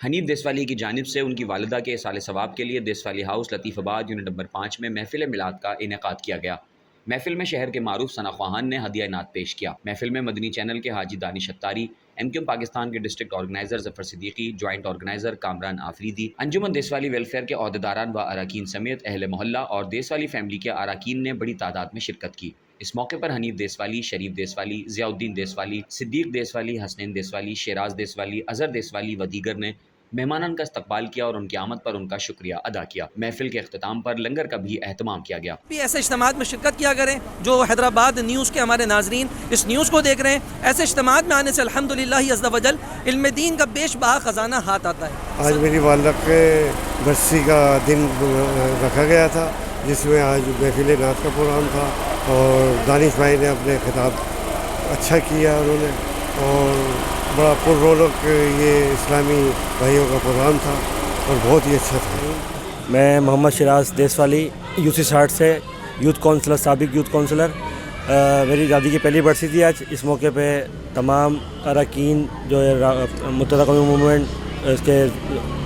حنیف دیسوالی کی جانب سے ان کی والدہ کے اصال ثواب کے لیے دیسوالی ہاؤس لطیف آباد یونٹ نمبر 5 میں محفل میلاد کا انعقاد کیا گیا۔ محفل میں شہر کے معروف ثنا خواہان نے ہدیہ نعت پیش کیا۔ محفل میں مدنی چینل کے حاجی دانش اتاری، MQM پاکستان کے ڈسٹرکٹ آرگنائزر ظفر صدیقی، جوائنٹ آرگنائزر کامران آفریدی، انجمن دیسوالی ویلفیئر کے عہدیداران و اراکین سمیت اہل محلہ اور دیسوالی فیملی کے اراکین نے بڑی تعداد میں شرکت کی۔ اس موقع پر حنیف دیسوالی، شریف دیسوالی، ضیاء الدین دیسوالی، صدیق دیسوالی، حسنین دیسوالی، شیراز دیسوالی، اظہر دیسوالی و دیگر نے مہمانان کا استقبال کیا اور ان کی آمد پر ان کا شکریہ ادا کیا۔ محفل کے اختتام پر لنگر کا بھی اہتمام کیا گیا۔ ایسے اجتماعات میں شرکت کیا کریں جو حیدرآباد نیوز کے ہمارے ناظرین اس نیوز کو دیکھ رہے ہیں۔ ایسے اجتماعات میں آنے سے الحمدللہ عز و جل علم دین کا بیش بہا خزانہ ہاتھ آتا ہے۔ آج میری والدہ کے برسی کا دن رکھا گیا تھا، جس میں آج محفل نعت کا پروگرام تھا اور دانش بھائی نے اپنے خطاب اچھا کیا انہوں نے، اور بڑا پر رونق یہ اسلامی بھائیوں کا پروگرام تھا اور بہت ہی اچھا تھا۔ میں محمد شیراز دیسوالی UC 60 سے یوتھ کونسلر، سابق یوتھ کونسلر۔ میری دادی کی پہلی برسی تھی آج۔ اس موقع پہ تمام اراکین جو ہے متحدہ قومی موومنٹ اس کے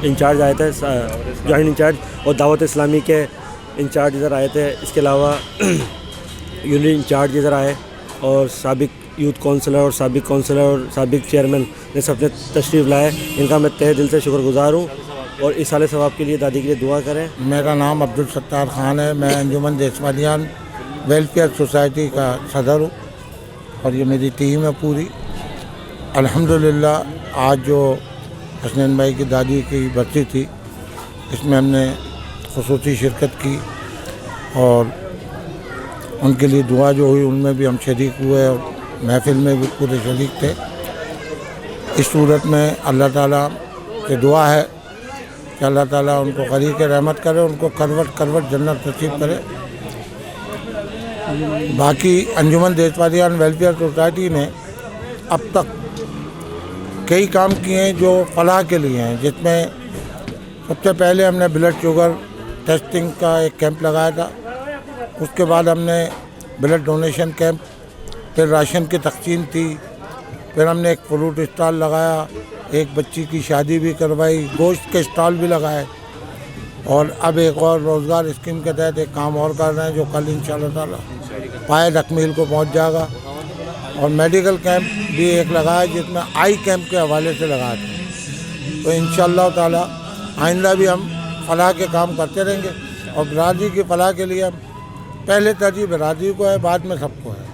انچارج آئے تھے، جوائنٹ انچارج، اور دعوت اسلامی کے انچارج ادھر آئے تھے۔ اس کے علاوہ یونٹ انچارج ادھر آئے، اور سابق یوتھ کونسلر اور سابق چیئرمین نے سب نے تشریف لائے۔ ان کا میں تہہ دل سے شکر گزار ہوں، اور اس سال ثواب کے لیے دادی کے لیے دعا کریں۔ میرا نام عبدالستار خان ہے، میں انجمن دیسوالیان ویلفیئر سوسائٹی کا صدر ہوں، اور یہ میری ٹیم ہے پوری۔ الحمدللہ آج جو حسنین بھائی کی دادی کی برسی تھی، اس میں ہم نے خصوصی شرکت کی، اور ان کے لیے دعا جو ہوئی ان میں بھی ہم شریک ہوئے، اور محفل میں بھی پورے شریک تھے۔ اس صورت میں اللہ تعالیٰ سے دعا ہے کہ اللہ تعالیٰ ان کو غریق رحمت کرے، ان کو کروٹ جنت نصیب کرے۔ باقی انجمن دیسوالیان ویلفیئر سوسائٹی نے اب تک کئی کام کیے ہیں جو فلاح کے لیے ہیں، جس میں سب سے پہلے ہم نے بلڈ شوگر ٹیسٹنگ کا ایک کیمپ لگایا تھا۔ اس کے بعد ہم نے بلڈ ڈونیشن کیمپ، پھر راشن کی تقسیم تھی، پھر ہم نے ایک فروٹ اسٹال لگایا، ایک بچی کی شادی بھی کروائی، گوشت کے اسٹال بھی لگائے، اور اب ایک اور روزگار اسکیم کے تحت ایک کام اور کر رہے ہیں جو کل انشاءاللہ تعالیٰ پائے تکمیل کو پہنچ جائے گا۔ اور میڈیکل کیمپ بھی ایک لگایا جس میں آئی کیمپ کے حوالے سے لگائے تھے۔ تو انشاءاللہ تعالیٰ آئندہ بھی ہم فلاح کے کام کرتے رہیں گے، اور برادری کی فلاح کے لیے ہم پہلے ترجیح برادری کو ہے، بعد میں سب کو ہے۔